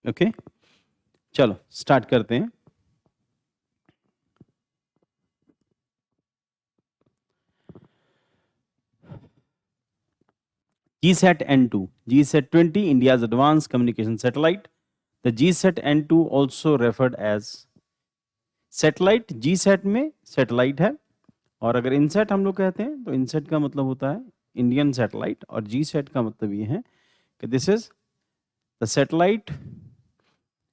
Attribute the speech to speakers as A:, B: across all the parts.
A: Okay, चलो start करते हैं। GSAT N2, GSAT 20, India's advanced communication satellite. The GSAT N2 also referred as satellite. GSAT में satellite है, और अगर इनसेट हम लोग कहते हैं तो इनसेट का मतलब होता है इंडियन सैटेलाइट, और जीसैट का मतलब ये है कि this is the satellite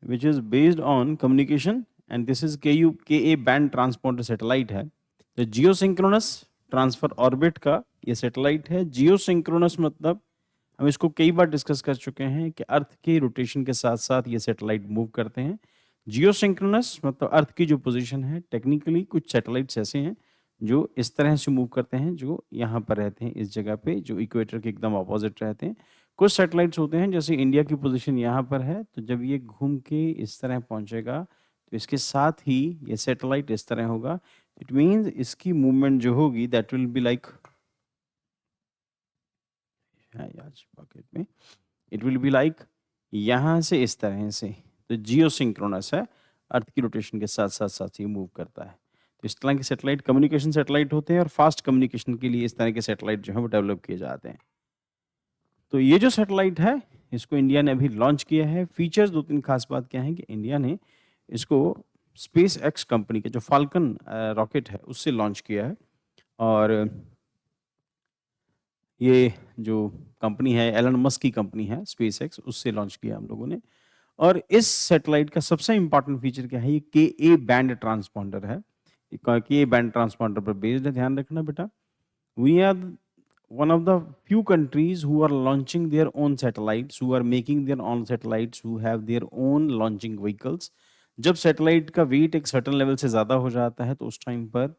A: which is based on communication, and this is KA band transponder satellite है। तो जियोसिंक्रोनस ट्रांसफर ऑर्बिट का ये सैटेलाइट है। जियोसिंक्रोनस मतलब हम इसको कई बार डिस्कस कर चुके हैं कि अर्थ के रोटेशन के साथ साथ ये सैटेलाइट मूव करते हैं। जियोसिंक्रोनस मतलब अर्थ की जो पोजीशन है, टेक्निकली कुछ सैटेलाइट्स ऐसे हैं जो इस तरह से मूव करते हैं, जो यहाँ पर रहते हैं इस जगह पे, जो इक्वेटर के एकदम ऑपोजिट रहते हैं। कुछ सैटेलाइट्स होते हैं जैसे इंडिया की पोजीशन यहाँ पर है, तो जब ये घूम के इस तरह पहुंचेगा तो इसके साथ ही ये सैटेलाइट इस तरह होगा। इट मीन्स इसकी मूवमेंट जो होगी that will be like pocket में, इट विल बी लाइक यहाँ से इस तरह से। तो जियोसिंक्रोनस है, अर्थ की रोटेशन के साथ साथ साथ ही मूव करता है। तो इस तरह के सैटेलाइट कम्युनिकेशन सैटेलाइट होते हैं, और फास्ट कम्युनिकेशन के लिए इस तरह के सैटेलाइट जो है वो डेवलप किए जाते हैं। तो ये जो सैटेलाइट है इसको इंडिया ने अभी लॉन्च किया है। फीचर्स दो तीन खास बात क्या है कि इंडिया ने इसको स्पेस एक्स कंपनी के जो फाल्कन रॉकेट है उससे लॉन्च किया है, और ये जो कंपनी है एलन मस्क की कंपनी है स्पेस एक्स, उससे लॉन्च किया हम लोगों ने। और इस सैटेलाइट का सबसे इंपॉर्टेंट फीचर क्या है, ये KA बैंड ट्रांसपॉन्डर है। KA बैंड ट्रांसपॉन्डर पर बेस्ड है, ध्यान रखना बेटा। We are one of the few countries who are launching their own satellites, who are making their own satellites, who have their own launching vehicles. जब satellite का wait एक certain level से ज़्यादा हो जाता है तो उस टाइम पर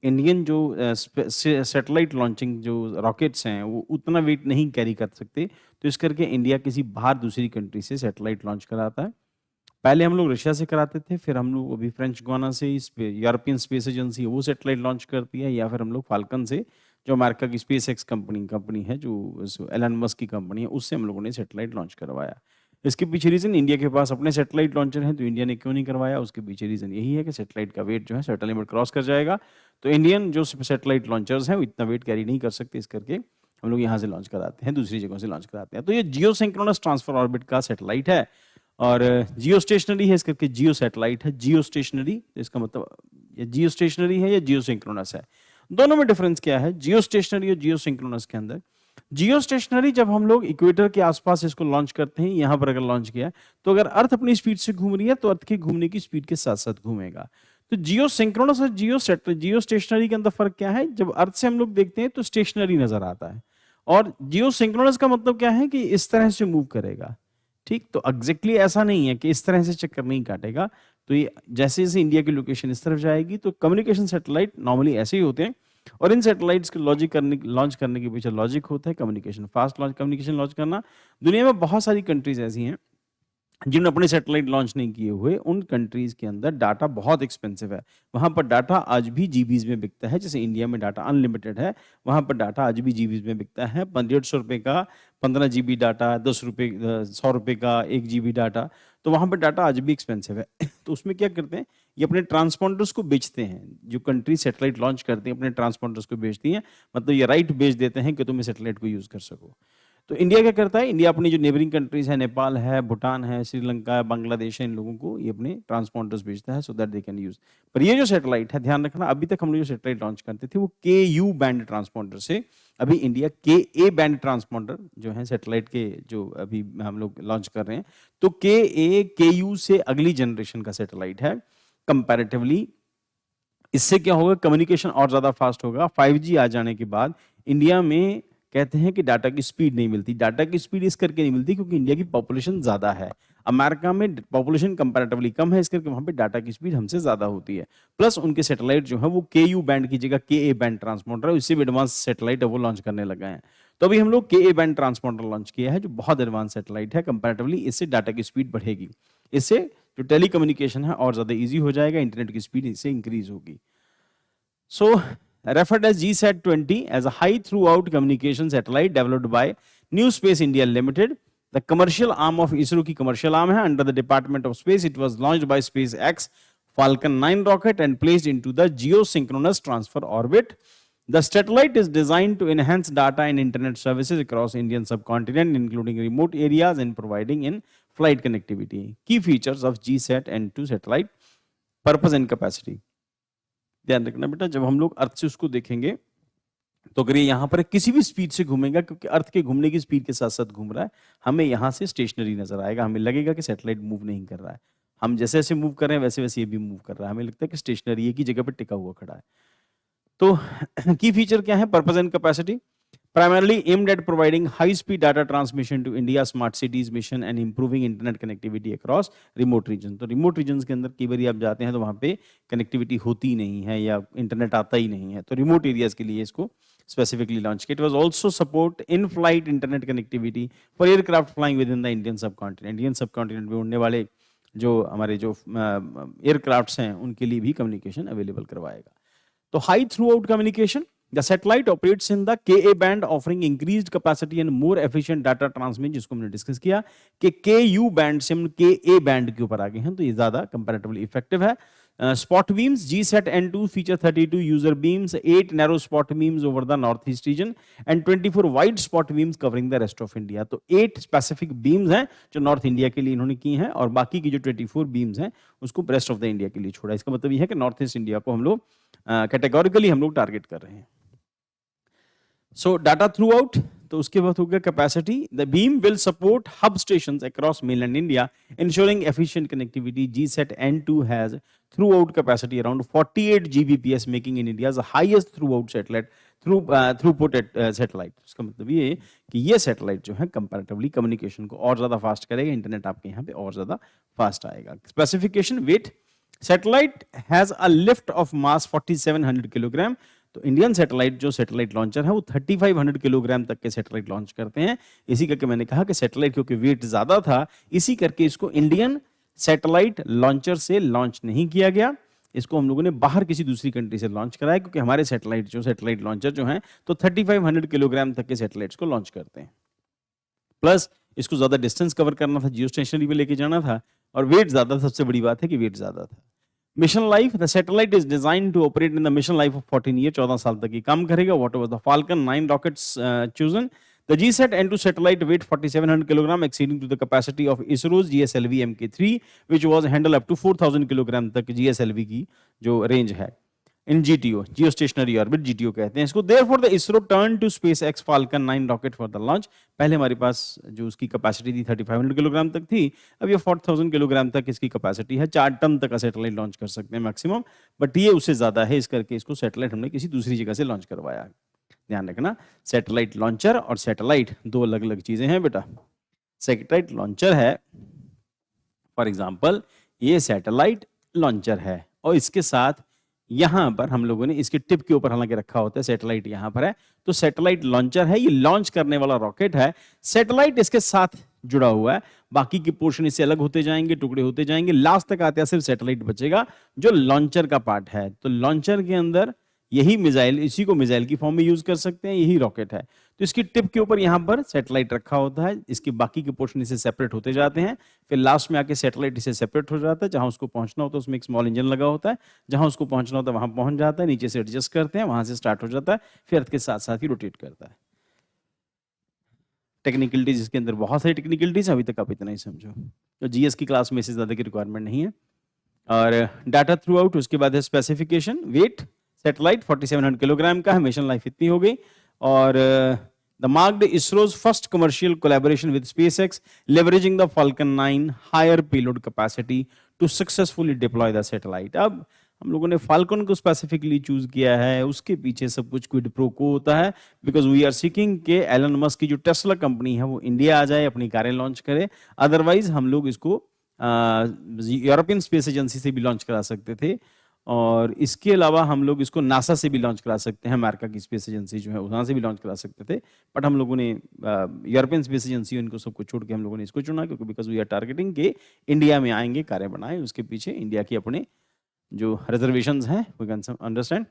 A: इंडियन जो सैटेलाइट लॉन्चिंग जो रॉकेट्स हैं वो उतना वेट नहीं कैरी कर सकते, तो इस करके इंडिया किसी बाहर दूसरी कंट्री से सैटेलाइट लॉन्च कराता है। पहले हम लोग रशिया से कराते थे, फिर हम लोग अभी फ्रेंच गुआना से यूरोपियन स्पेस एजेंसी वो सैटेलाइट लॉन्च करती है, या फिर हम लोग फाल्कन से जो अमेरिका की स्पेस एक्स कंपनी है, जो एलन मस्क की कंपनी है, उससे हम लोगों ने सैटेलाइट लॉन्च करवाया। इसके पीछे रीजन, इंडिया के पास अपने सैटेलाइट लॉन्चर हैं तो इंडिया ने क्यों नहीं करवाया, उसके पीछे रीजन यही है कि सैटेलाइट का वेट जो है सर्टेन लिमिट क्रॉस कर जाएगा, तो इंडियन जो सैटेलाइट लॉन्चर्स हैं वो इतना वेट कैरी नहीं कर सकते, इस करके हम लोग यहाँ से लॉन्च कराते हैं, दूसरी जगहों से लॉन्च कराते हैं। तो ये जियो सिंक्रोनस ट्रांसफर ऑर्बिट का सैटेलाइट है, और जियो स्टेशनरी है, इस करके जियो सैटेलाइट है। जियो स्टेशनरी इसका मतलब ये जियो स्टेशनरी है या जियो सिंक्रोनस है, दोनों में डिफरेंस क्या है जियो स्टेशनरी और जियो सिंक्रोनस के अंदर। जियो स्टेशनरी जब हम लोग इक्वेटर के आसपास इसको लॉन्च करते हैं, यहां पर अगर लॉन्च किया तो अगर अर्थ अपनी स्पीड से घूम रही है तो अर्थ के घूमने की स्पीड के साथ साथ घूमेगा। तो जियो सिंक्रोनस और जियो स्टेशनरी के अंदर फर्क क्या है, जब अर्थ से हम लोग देखते हैं तो स्टेशनरी नजर आता है, और जियो सिंक्रोनस का मतलब क्या है कि इस तरह से मूव करेगा। ठीक, तो एग्जैक्टली ऐसा नहीं है कि इस तरह से चक्कर नहीं काटेगा। तो ये जैसे जैसे इंडिया की लोकेशन इस तरफ जाएगी तो कम्युनिकेशन सैटेलाइट नॉर्मली ऐसे ही होते हैं, और इन सैटेलाइट्स के लॉन्च करने के पीछे लॉजिक होता है communication, fast launch communication launch करना। दुनिया में बहुत सारी कंट्रीज ऐसी हैं जिन्होंने अपने सैटेलाइट लॉन्च नहीं किए हुए, उन कंट्रीज के अंदर डाटा बहुत एक्सपेंसिव है, वहां पर डाटा आज भी जीबीज में बिकता है। जैसे इंडिया में डाटा अनलिमिटेड है, वहां पर डाटा आज भी जीबीज में बिकता है। 150 का 15 GB डाटा, 10 रुपए 100 रुपए का 1 GB डाटा, तो वहां पर डाटा आज भी एक्सपेंसिव है। तो उसमें क्या करते हैं, ये अपने ट्रांसपॉन्डर्स को बेचते हैं। जो कंट्री सैटेलाइट लॉन्च करती है अपने ट्रांसपॉन्डर्स को बेचती हैं, मतलब ये राइट बेच देते हैं कि तुम इस सैटेलाइट को यूज कर सको। तो इंडिया क्या करता है, इंडिया अपनी जो नेबरिंग कंट्रीज है, नेपाल है, भूटान है, श्रीलंका है, बांग्लादेश है, इन लोगों को ये अपने ट्रांसपॉन्डर्स भेजता है so that they can use. पर ये जो सैटेलाइट है, ध्यान रखना, अभी तक हम लोग जो सैटेलाइट लॉन्च करते थे वो KU बैंड ट्रांसपॉन्डर से, अभी इंडिया KA बैंड ट्रांसपॉन्डर जो है सैटेलाइट के जो अभी हम लोग लॉन्च कर रहे हैं, तो KA KU से अगली जनरेशन का सैटेलाइट है। कंपैरेटिवली इससे क्या होगा, कम्युनिकेशन और ज्यादा फास्ट होगा। 5G आ जाने के बाद इंडिया में कहते हैं कि डाटा की स्पीड नहीं मिलती। डाटा की स्पीड इस करके नहीं मिलती क्योंकि इंडिया की पॉपुलेशन ज्यादा है, अमेरिका में पॉपुलेशन कंपैरेटिवली कम है, इस करके वहां पे डाटा की स्पीड हमसे ज्यादा होती है। प्लस उनके सैटेलाइट जो है वो KU बैंड की जगह KA बैंड ट्रांसपॉन्डर है, इससे भी एडवांस सैटेलाइट है वो लॉन्च करने लगा है। तो अभी हम लोग KA बैंड ट्रांसपॉन्डर लॉन्च किया है जो बहुत एडवांस सैटेलाइट है, कंपैरेटिवली इससे डाटा की स्पीड बढ़ेगी, इससे जो टेलीकम्युनिकेशन है और ज्यादा ईजी हो जाएगा, इंटरनेट की स्पीड इससे इंक्रीज होगी। So, referred as GSAT 20 as a high throughout communication satellite developed by New Space India Limited. The commercial arm of ISRO की कमर्शियल आर्म है under the department of space. It was launched by SpaceX Falcon 9 rocket and placed into the geosynchronous transfer orbit. The satellite is designed to enhance data and internet services across Indian subcontinent, including remote areas and providing in-flight connectivity. Key features of GSAT N2 satellite: purpose and capacity. ध्यान रखना बेटा, जब हम लोग अर्थ से उसको देखेंगे तो अगर ये यहाँ पर किसी भी स्पीड से घूमेगा, क्योंकि अर्थ के घूमने की स्पीड के साथ साथ घूम रहा है, हमें यहाँ से स्टेशनरी नजर आएगा, हमें लगेगा कि सैटेलाइट मूव नहीं कर रहा है. हम जैसे जैसे मूव कर रहे हैं वैसे वैसे ये भी मूव कर रहा है, हमें लगता है कि स्टेशनरी एक ही जगह पर टिका हुआ खड़ा है. तो की फीचर क्या है? Purpose and capacity. Primarily aimed at providing high-speed data transmission to India's smart cities mission and improving internet connectivity across remote regions. तो remote regions के अंदर कई बार आप जाते हैं तो वहाँ पे connectivity होती नहीं है या इंटरनेट आता ही नहीं है, तो remote areas के लिए इसको specifically launched किया. It was also support in-flight internet connectivity for aircraft flying within the Indian subcontinent. Indian subcontinent में उड़ने वाले जो हमारे जो एयरक्राफ्ट्स हैं उनके लिए भी कम्युनिकेशन अवेलेबल करवाएगा. तो high through out communication. The satellite operates in the Ka band, offering increased capacity and more efficient data transmission, जिसको हमने डिस्कस किया कि Ku band से हम Ka band के ऊपर आ गए हैं, तो ये ज्यादा comparatively effective है. Spot beams. GSAT N2 feature 32 user beams, 8 narrow spot beams over the northeast region and 24 wide spot beams covering the rest of India. तो 8 specific beams हैं जो नॉर्थ इंडिया के लिए इन्होंने की हैं और बाकी की जो 24 beams हैं उसको रेस्ट ऑफ द इंडिया के लिए छोड़ा. इसका मतलब ये है कि नॉर्थ ईस्ट इंडिया को हम लोग कैटेगोरिकली हम लोग टारगेट कर रहे हैं. सो डाटा थ्रू आउट, तो उसके बाद हो गया capacity. The beam will support hub stations across mainland India, ensuring efficient connectivity. GSAT N2 has through out capacity around 48 Gbps, making in India's highest through out satellite throughput satellite. उसका मतलब ये कि ये सैटेलाइट जो है comparatively communication को और ज्यादा फास्ट करेगा, इंटरनेट आपके यहाँ पे और ज्यादा फास्ट आएगा. Specification. Weight. Satellite has a lift off mass 4700 kilogram. तो इंडियन सैटेलाइट जो सैटेलाइट लॉन्चर है वो 3500 किलोग्राम तक के सैटेलाइट लॉन्च करते हैं. इसी करके मैंने कहा कि सैटेलाइट क्योंकि वेट ज्यादा था, इसी करके इसको इंडियन सैटेलाइट लॉन्चर से लॉन्च नहीं किया गया. इसको हम लोगों ने बाहर किसी दूसरी कंट्री से लॉन्च कराया, क्योंकि हमारे सैटेलाइट लॉन्चर जो हैं तो 3500 किलोग्राम तक के सैटेलाइट्स को लॉन्च करते हैं. प्लस इसको ज्यादा डिस्टेंस कवर करना था, जियो स्टेशनरी पे लेके जाना था, और वेट ज्यादा. सबसे बड़ी बात है कि वेट ज्यादा था. Mission life. The satellite is designed to operate in the mission life of 14 year. 14 साल तक ये काम करेगा. What was the Falcon 9 rockets chosen? The GSAT N2 satellite weight 4700 kilogram, exceeding to the capacity of ISRO's GSLV Mk3, which was handle up to 4000 kilogram तक GSLV की जो range है. In GTO, geostationary orbit, GTO कहते हैं इसको. Therefore, the ISRO turned to SpaceX Falcon 9 rocket for the launch. पहले हमारे पास जो उसकी कैपेसिटी थी 3500 किलोग्राम तक थी, अब ये 4000 किलोग्राम तक इसकी कैपेसिटी है. 4 टन तक का सैटेलाइट लॉन्च कर सकते हैं मैक्सिमम, बट ये उससे ज्यादा है. इस करके इसको सैटेलाइट हमने किसी दूसरी जगह से लॉन्च करवाया. ध्यान रखना, सैटेलाइट लॉन्चर और सैटेलाइट दो अलग अलग चीजें हैं बेटा. सैटेलाइट लॉन्चर है, फॉर एग्जाम्पल ये सैटेलाइट लॉन्चर है, और इसके साथ यहां पर हम लोगों ने इसके टिप के ऊपर हालांकि रखा होता है, सैटेलाइट यहां पर है, तो सैटेलाइट लॉन्चर है, ये लॉन्च करने वाला रॉकेट है. सैटेलाइट इसके साथ जुड़ा हुआ है, बाकी के पोर्शन इससे अलग होते जाएंगे, टुकड़े होते जाएंगे, लास्ट तक आते हैं सिर्फ सैटेलाइट बचेगा जो लॉन्चर का पार्ट है. तो लॉन्चर के अंदर यही मिसाइल, इसी को मिसाइल की फॉर्म में यूज कर सकते हैं, यही रॉकेट है. तो इसकी टिप के ऊपर यहां पर सैटेलाइट रखा होता है, इसके बाकी के पोर्शन इससे सेपरेट होते जाते हैं, फिर लास्ट में आके सैटेलाइट इससे सेपरेट हो जाता है. जहां उसको पहुंचना होता है उसमें एक स्मॉल इंजन लगा होता है, जहां उसको पहुंचना होता है वहां पहुंच जाता है, नीचे से एडजस्ट करते हैं, वहां से स्टार्ट हो जाता है, फिर अर्थ के साथ साथ ही रोटेट करता है. टेक्निकलिटीज इसके अंदर बहुत सारी टेक्निकलिटीज, अभी तक आप इतना ही समझो. तो जीएस की क्लास में इससे ज्यादा की रिक्वायरमेंट नहीं है. और डाटा थ्रू आउट, उसके बाद है स्पेसिफिकेशन. वेट सैटेलाइट 4700 किलोग्राम का है, मिशन लाइफ इतनी हो गई. और the marked ISRO's first commercial collaboration with SpaceX, leveraging the Falcon 9 higher payload capacity to successfully deploy the satellite. अब हम लोगों ने फाल्कन को स्पेसिफिकली चूज किया है, उसके पीछे सब कुछ क्विड प्रो को होता है, बिकॉज वी आर सीकिंग के एलन मस्क की जो टेस्ला कंपनी है वो इंडिया आ जाए, अपनी कारें लॉन्च करे. अदरवाइज हम लोग इसको यूरोपियन स्पेस एजेंसी से भी लॉन्च करा सकते थे, और इसके अलावा हम लोग इसको नासा से भी लॉन्च करा सकते हैं, अमेरिका की स्पेस एजेंसी जो है वहां से भी लॉन्च करा सकते थे, बट हम लोगों ने यूरोपियन स्पेस एजेंसी इनको सबको छोड़ के हम लोगों ने इसको चुना, क्योंकि बिकॉज वी आर टारगेटिंग के इंडिया में आएंगे, कारें बनाए, उसके पीछे इंडिया की अपने जो रिजर्वेशंस हैं वी कैन अंडरस्टैंड.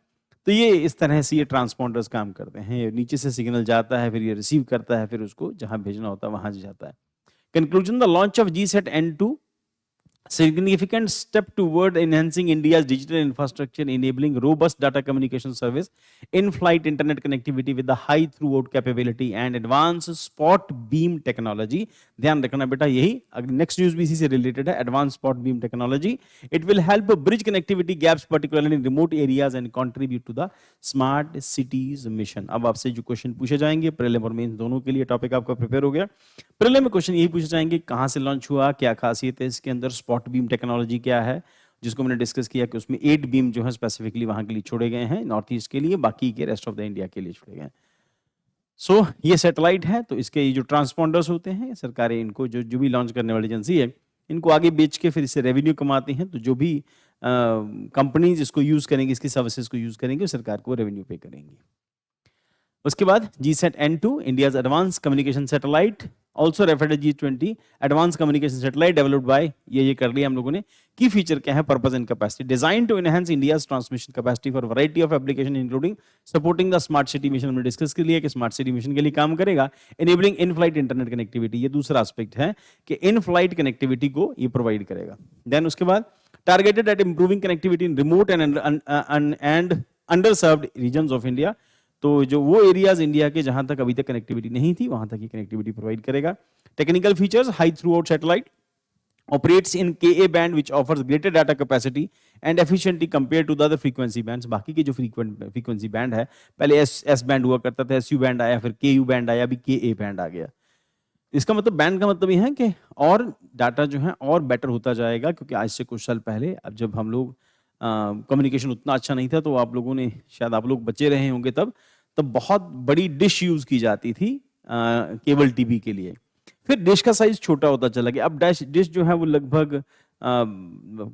A: तो ये इस तरह से ये ट्रांसपॉन्डर्स काम करते हैं, नीचे से सिग्नल जाता है, फिर ये रिसीव करता है, फिर उसको जहां भेजना होता है वहां जाता है. Conclusion: the launch of GSAT N2 significant step toward enhancing India's digital infrastructure, enabling robust data communication service, in-flight internet connectivity with the high throughput capability and advanced spot beam technology. ध्यान रखना बेटा, यही next news भी इसी से related है, advance spot beam technology. It will help bridge connectivity gaps particularly in remote areas and contribute to the smart cities mission. अब आपसे जो क्वेश्चन पूछे जाएंगे प्रीलिम और मेंस दोनों के लिए, टॉपिक आपका प्रिपेयर हो गया. प्रीलिम में क्वेश्चन यही पूछे जाएंगे, कहां से लॉन्च हुआ, क्या खासियत है इसके अंदर, स्पॉट बीम टेक्नोलॉजी क्या है, जिसको मैंने डिस्कस किया कि उसमें 8 बीम जो है स्पेसिफिकली वहां के लिए छोड़े गए हैं, नॉर्थ ईस्ट के लिए, बाकी के रेस्ट ऑफ द इंडिया के लिए छोड़े गए हैं. सो ये सैटेलाइट है, तो इसके ये जो ट्रांसपॉन्डर्स होते हैं, सरकारें इनको जो भी लॉन्च करने वाली एजेंसी है, इनको आगे बेच के फिर इससे रेवेन्यू कमाती हैं. तो जो भी कंपनीज इसको यूज करेंगी, इसकी सर्विसेज को यूज करेंगे, सरकार को रेवेन्यू पे करेंगी. उसके बाद GSAT N2, India's advance communication satellite, also referred G20, advance communication satellite developed by, ये कर लिया हम लोगों ने. की फीचर क्या है, purpose and capacity, design to enhance India's transmission capacity for variety of application including supporting the smart city mission. हमने डिस्कस कर लिया कि स्मार्ट सिटी मिशन के लिए काम करेगा. Enabling in flight internet connectivity, ये दूसरा एस्पेक्ट है कि इन फ्लाइट कनेक्टिविटी को ये प्रोवाइड करेगा. देन उसके बाद targeted at improving connectivity in remote and under served regions of India. तो जो वो एरियाज इंडिया के जहां तक अभी तक कनेक्टिविटी नहीं थी, वहां तक ये कनेक्टिविटी प्रोवाइड करेगा. Technical features, high through out satellite, operates in Ka band which offers greater data capacity and efficiency compared to the other frequency bands. बाकी के जो frequency band है, पहले S band हुआ करता था, SU band आया, फिर KU band आया, अभी Ka band आ गया. इसका मतलब बैंड का मतलब ये है कि और डाटा जो है और बेटर होता जाएगा, क्योंकि आज से कुछ साल पहले, अब जब हम लोग कम्युनिकेशन उतना अच्छा नहीं था, तो आप लोगों ने शायद, आप लोग बचे रहे होंगे तब बहुत बड़ी डिश यूज की जाती थी केबल टीवी के लिए. फिर डिश का साइज छोटा होता चला गया. अब डिश जो है वो लगभग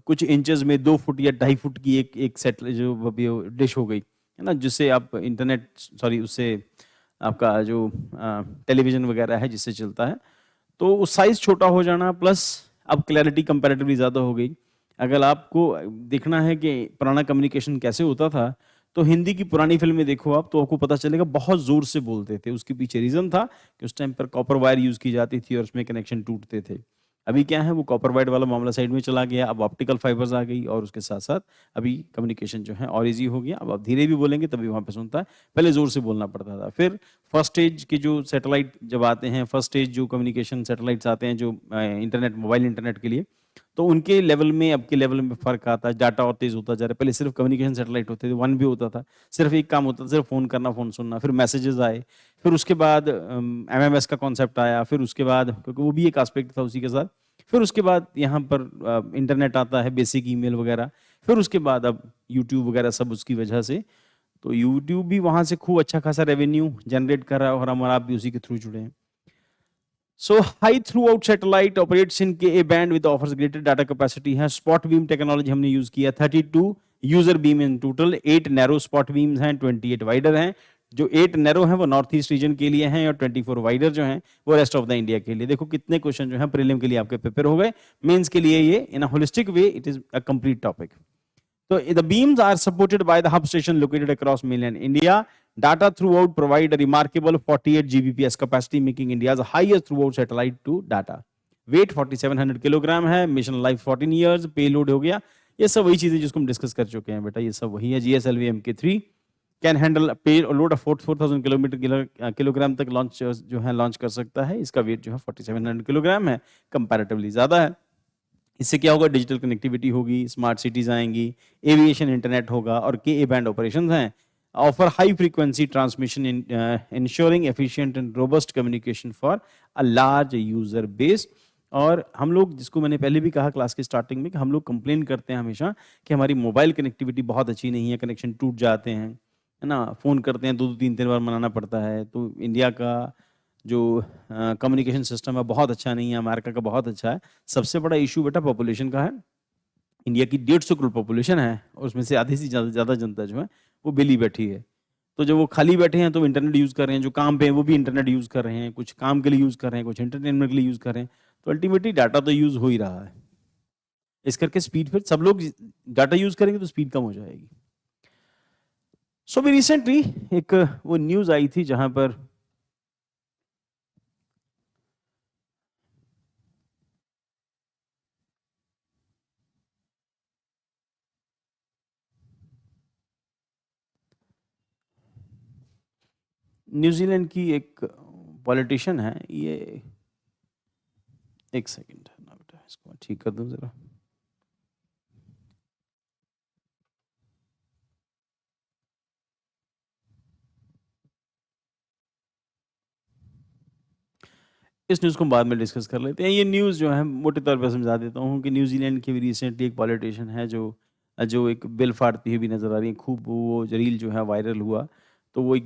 A: कुछ इंचेस में 2 फुट या 2.5 फुट की एक सेट जो डिश हो गई है ना, जिससे आप इंटरनेट, सॉरी, उससे आपका जो टेलीविजन वगैरह है जिससे चलता है, तो उस साइज छोटा हो जाना, प्लस अब क्लैरिटी कंपैरेटिवली ज़्यादा हो गई. अगर आपको देखना है कि पुराना कम्युनिकेशन कैसे होता था, तो हिंदी की पुरानी फिल्में देखो आप, तो आपको पता चलेगा बहुत जोर से बोलते थे. उसके पीछे रीजन था कि उस टाइम पर कॉपर वायर यूज की जाती थी और उसमें कनेक्शन टूटते थे. अभी क्या है, वो कॉपर वायर वाला मामला साइड में चला गया, अब ऑप्टिकल फाइबर्स आ गई, और उसके साथ साथ अभी कम्युनिकेशन जो है और इजी हो गया. अब आप धीरे भी बोलेंगे तभी वहां पे सुनता है, पहले जोर से बोलना पड़ता था. फिर फर्स्ट स्टेज के जो सैटेलाइट जब आते हैं, फर्स्ट स्टेज जो कम्युनिकेशन सैटेलाइट्स आते हैं, जो इंटरनेट, मोबाइल इंटरनेट के लिए, तो उनके लेवल में, अब के लेवल में फर्क आता है. डाटा और तेज होता जा रहा है. पहले सिर्फ कम्युनिकेशन सैटेलाइट होते थे, वन भी होता था, सिर्फ एक काम होता था, सिर्फ फोन करना, फोन सुनना. फिर मैसेजेस आए, फिर उसके बाद MMS का कॉन्सेप्ट आया, फिर उसके बाद, क्योंकि वो भी एक एस्पेक्ट था उसी के साथ, फिर उसके बाद यहाँ पर इंटरनेट आता है, बेसिक ईमेल वगैरह. फिर उसके बाद अब यूट्यूब वगैरह सब उसकी वजह से, तो यूट्यूब भी वहां से खूब अच्छा खासा रेवेन्यू जनरेट कर रहा है, और हमारा आप भी उसी के थ्रू जुड़े हैं. So high throughput satellite operates in Ka band with offers greater data capacity है. Spot beam technology हमने यूज किया. 32 user beam in total, 8 narrow spot beams हैं, 28 wider हैं. जो 8 नैरो हैं वो नॉर्थ ईस्ट रीजन के लिए हैं, और 24 वाइडर जो हैं वो रेस्ट ऑफ द इंडिया के लिए. देखो कितने क्वेश्चन जो हैं प्रीलिम के लिए आपके प्रिपेयर हो गए. मेंस के लिए ये in a holistic way it is a complete topic. So the beams are supported by the hub station located across mainland India. Data throughout provide a remarkable 48 Gbps capacity, making India's highest throughout satellite to data. Weight 4700 kilogram है. Mission life 14 years. Payload हो गया. ये सब वही चीजें जिसको हम discuss कर चुके हैं बेटा, ये सब वही है. GSLV Mk3 कैन हैंडल पे लोड ऑफ 4000 किलोग्राम तक लॉन्च जो है लॉन्च कर सकता है. इसका वेट जो है 4700 किलोग्राम है, कंपैरेटिवली ज्यादा है. इससे क्या होगा, डिजिटल कनेक्टिविटी होगी, स्मार्ट सिटीज आएंगी, एविएशन इंटरनेट होगा, और के बैंड ऑपरेशंस हैं. Offer high frequency transmission ensuring efficient and robust communication for a large user base. और हम लोग, जिसको मैंने पहले भी कहा क्लास के स्टार्टिंग में, कि हम लोग कंप्लेन करते हैं हमेशा कि हमारी मोबाइल कनेक्टिविटी बहुत अच्छी नहीं है, कनेक्शन टूट जाते हैं, है ना, फोन करते हैं 2-3 बार मनाना पड़ता है. तो इंडिया का जो कम्युनिकेशन सिस्टम है बहुत अच्छा नहीं है, अमेरिका का बहुत अच्छा है. सबसे बड़ा इशू बेटा पॉपुलेशन का है. इंडिया की 150 करोड़ पॉपुलेशन है, और उसमें से आधी से ज़्यादा जनता जो है वो बेली बैठी है. तो जब वो खाली बैठे हैं तो इंटरनेट यूज़ कर रहे हैं, जो काम पे हैं वो भी इंटरनेट यूज़ कर रहे हैं, कुछ काम के लिए यूज़ कर रहे हैं, कुछ एंटरटेनमेंट के लिए यूज़ कर रहे हैं. तो अल्टीमेटली डाटा तो यूज़ हो ही रहा है. इस करके स्पीड, फिर सब लोग डाटा यूज़ करेंगे तो स्पीड कम हो जाएगी. सो भी रिसेंटली एक वो न्यूज़ आई थी जहाँ पर न्यूजीलैंड की एक पॉलिटिशियन है ये, एक सेकंड ना बेटा, इसको मैं ठीक कर दूं जरा। इस न्यूज़ को बाद में डिस्कस कर लेते हैं। ये न्यूज़ जो है मोटे तौर पे समझा देता हूँ कि न्यूजीलैंड की भी रिसेंटली एक पॉलिटिशियन है जो जो एक बिल फाड़ती हुई भी नज़र आ रही है। खूब वो रील जो है वायरल हुआ। तो वो एक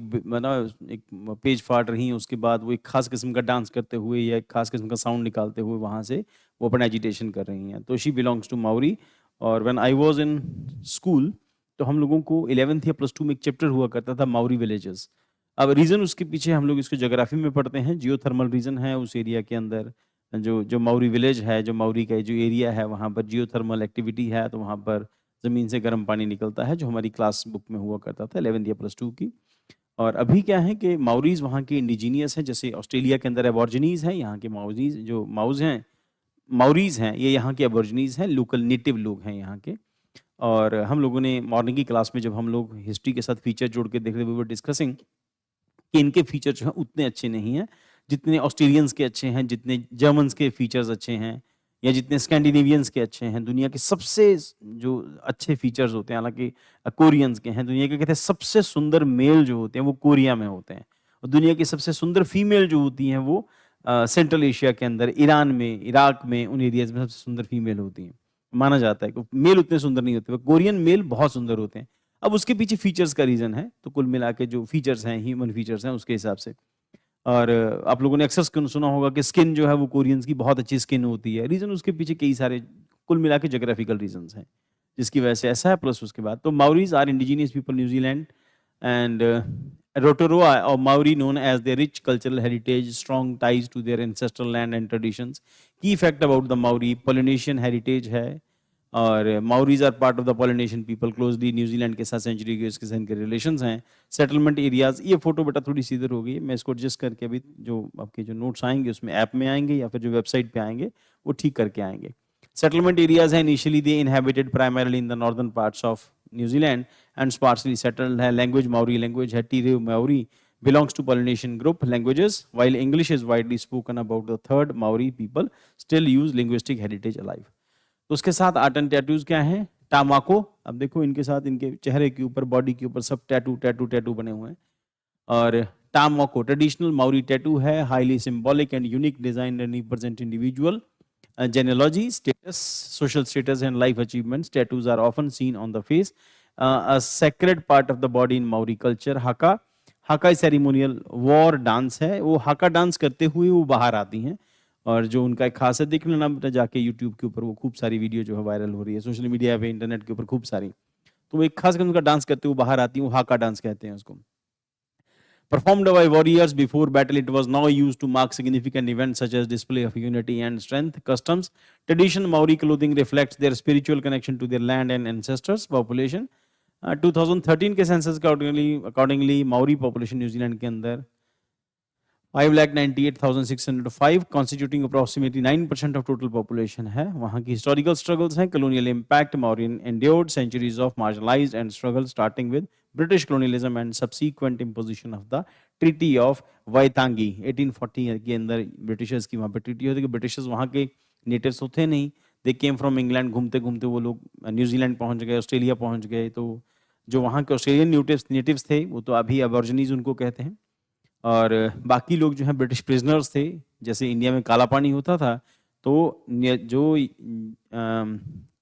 A: पेज फाड़ रही हैं, उसके बाद वो एक ख़ास किस्म का डांस करते हुए या एक ख़ास किस्म का साउंड निकालते हुए वहाँ से वो अपना एजिटेशन कर रही हैं। तो शी बिलॉन्ग्स टू माओरी। और when I was in school, तो हम लोगों को 11th या +2 में एक चैप्टर हुआ करता था माओरी विलेजेस। अब रीज़न उसके पीछे हम लोग इसको ज्योग्राफी में पढ़ते हैं, जियोथर्मल रीज़न है उस एरिया के अंदर। जो जो माउरी विलेज है, जो माउरी का जो एरिया है, वहाँ पर जियोथर्मल एक्टिविटी है, तो वहाँ पर ज़मीन से गर्म पानी निकलता है, जो हमारी क्लास बुक में हुआ करता था 11th या +2 की। और अभी क्या है कि माउरीज़ वहाँ के इंडिजीनियस हैं, जैसे ऑस्ट्रेलिया के अंदर एबॉर्जिनीज़ हैं, यहाँ के माउरीज़ जो माउज़ हैं, माउरीज़ हैं, ये यहाँ के एबॉर्जिनीज़ हैं, लोकल नेटिव लोग हैं यहाँ के। और हम लोगों ने मॉर्निंग की क्लास में जब हम लोग हिस्ट्री के साथ फीचर जोड़ के देख रहे, वी वर डिस्कसिंग कि इनके फीचर जो हैं उतने अच्छे नहीं हैं, जितने ऑस्ट्रेलियंस के अच्छे हैं, जितने जर्मन्स के फीचर्स अच्छे हैं या जितने स्कैंडिनेवियंस के अच्छे हैं। दुनिया के सबसे जो अच्छे फीचर्स होते हैं, हालाँकि कोरियंस के हैं, दुनिया के कहते हैं सबसे सुंदर मेल जो होते हैं वो कोरिया में होते हैं। और दुनिया की सबसे सुंदर फीमेल जो होती हैं वो सेंट्रल एशिया के अंदर, ईरान में, इराक में, उन एरियाज़ में सबसे सुंदर फीमेल होती हैं। माना जाता है कि मेल उतने सुंदर नहीं होते, कोरियन मेल बहुत सुंदर होते हैं। अब उसके पीछे फीचर्स का रीज़न है, तो कुल मिला के जो फीचर्स हैं, ह्यूमन फीचर्स हैं उसके हिसाब से। और आप लोगों ने अक्सर सुना होगा कि स्किन जो है वो कोरियंस की बहुत अच्छी स्किन होती है। रीज़न उसके पीछे कई सारे कुल मिला के ज्योग्राफिकल रीज़न्स हैं, जिसकी वजह से ऐसा है। प्लस उसके बाद तो Maoris are indigenous people New Zealand and Rotorua और Maori known as their rich cultural heritage, strong ties to their ancestral land and traditions. Key fact about the Maori, Polynesian heritage है, और Maoris are part of the Polynesian people closely, New Zealand के साथ century के उसके साथ के relations हैं। Settlement areas, ये फोटो बेटा थोड़ी सी इधर हो गई है, मैं इसको एडजस्ट करके अभी जो आपके जो नोट्स आएंगे उसमें ऐप में आएंगे या फिर जो वेबसाइट पे आएंगे वो ठीक करके आएंगे। सेटलमेंट एरियाज हैं, initially they inhabited primarily in the northern parts of New Zealand and sparsely settled है। लैंग्वेज माउरी लैंग्वेज है, टीरे Maori belongs to Polynesian group languages, while English is widely spoken about the third Maori people still use linguistic heritage alive. तो उसके साथ art and tattoos क्या है, टामाको। अब देखो इनके साथ इनके चेहरे के ऊपर, बॉडी के ऊपर सब टैटू टैटू टैटू बने हुए हैं। और टामाको ट्रेडिशनल माउरी टैटू है, highly symbolic and unique design and represent individual genealogy, status, social status and life achievements. Tattoos are often seen on the face, a sacred part of the body in Maori culture. Haka, हाका ceremonial war dance है, वो हाका dance करते हुए वो बाहर आती हैं। और जो उनका एक खास है, देख लेना बेटा जाके यूट्यूब के ऊपर, वो खूब सारी वीडियो जो है वायरल हो रही है सोशल मीडिया पे, इंटरनेट के ऊपर खूब सारी। तो वो एक खास किस्म का डांस करते हुए बाहर आती हैं, वो हाका डांस कहते हैं उसको। Performed by warriors before battle, it was now used to mark significant events such as display of unity and strength. Customs, tradition, Maori clothing reflects their spiritual connection to their land and ancestors. Population, 2013 के census के accordingly Maori population New Zealand के अंदर 5,98,605, constituting approximately 9% of total population है। वहाँ की historical struggles हैं, colonial impact, Mauryan endured centuries of marginalized and struggle starting with British colonialism and subsequent imposition of the Treaty of Waitangi 1840 के अंदर Britishers की वहाँ पे ट्रीटी होती है। ब्रिटिशर्स वहाँ के नेटिव्स तो थे नहीं, दे केम फ्रॉम इंग्लैंड, घूमते घूमते वो लोग न्यूजीलैंड पहुँच गए, ऑस्ट्रेलिया पहुँच गए। तो जो वहाँ के ऑस्ट्रेलियन नेटिव्स थे वो तो अभी अबॉर्जिनीज उनको कहते हैं, और बाकी लोग जो हैं ब्रिटिश प्रिजनर्स थे। जैसे इंडिया में काला पानी होता था, तो जो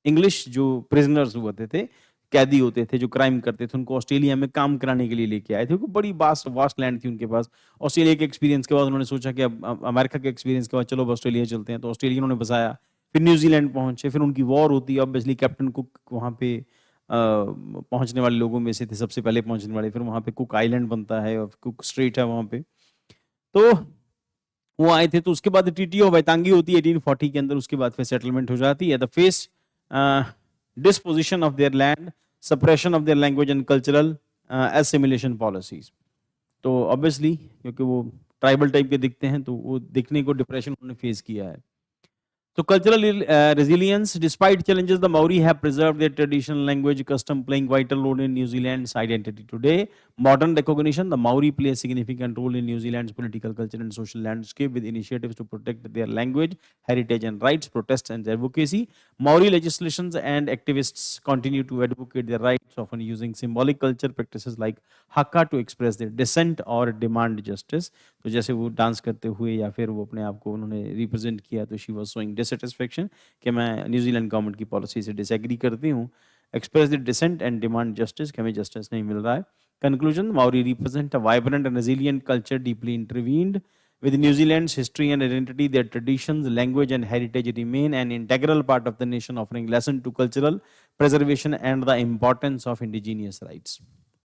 A: इंग्लिश जो प्रिजनर्स होते थे, कैदी होते थे जो क्राइम करते थे, उनको ऑस्ट्रेलिया में काम कराने के लिए लेके आए थे। बड़ी वास्ट लैंड थी उनके पास। ऑस्ट्रेलिया के एक्सपीरियंस के बाद उन्होंने सोचा कि अब अमेरिका के एक्सपीरियंस के बाद चलो अब ऑस्ट्रेलिया चलते हैं, तो ऑस्ट्रेलिया उन्होंने बसाया। फिर न्यूजीलैंड पहुंचे, फिर उनकी वॉर होती है। ऑब्वियसली कैप्टन कुक वहाँ पे पहुंचने वाले लोगों में से थे, सबसे पहले पहुंचने वाले। फिर वहाँ पे कुक आइलैंड बनता है और कुक स्ट्रेट है वहाँ पे, तो वो आए थे। तो उसके बाद ट्रीटी ऑफ वैतांगी होती है 1840 के अंदर, उसके बाद फिर सेटलमेंट हो जाती है। The face disposition of their land, suppression of their language and cultural assimilation policies. तो ऑब्वियसली क्योंकि वो ट्राइबल टाइप के दिखते हैं, तो वो दिखने को डिप्रेशन उन्होंने फेस किया है। So cultural resilience, despite challenges, the Maori have preserved their traditional language, custom playing vital role in New Zealand's identity. Today, modern recognition, the Maori play a significant role in New Zealand's political, culture, and social landscape with initiatives to protect their language, heritage, and rights, protests, and advocacy. Maori legislations and activists continue to advocate their rights, often using symbolic culture practices like haka to express their dissent or demand justice. तो जैसे वो dance करते हुए या फिर वो अपने आप को उन्होंने रिप्रेजेंट किया, तो शी वाज शोइंग डिससैटिस्फैक्शन कि मैं न्यूजीलैंड गवर्नमेंट की पॉलिसी से डिसएग्री करती हूँ, express the dissent and demand justice कि हमें जस्टिस नहीं मिल रहा है. Conclusion, Maori represent a vibrant and resilient culture deeply intertwined with New Zealand's history and identity. Their traditions, language, and heritage remain an integral part of the nation, offering lesson to cultural preservation and the importance of indigenous rights.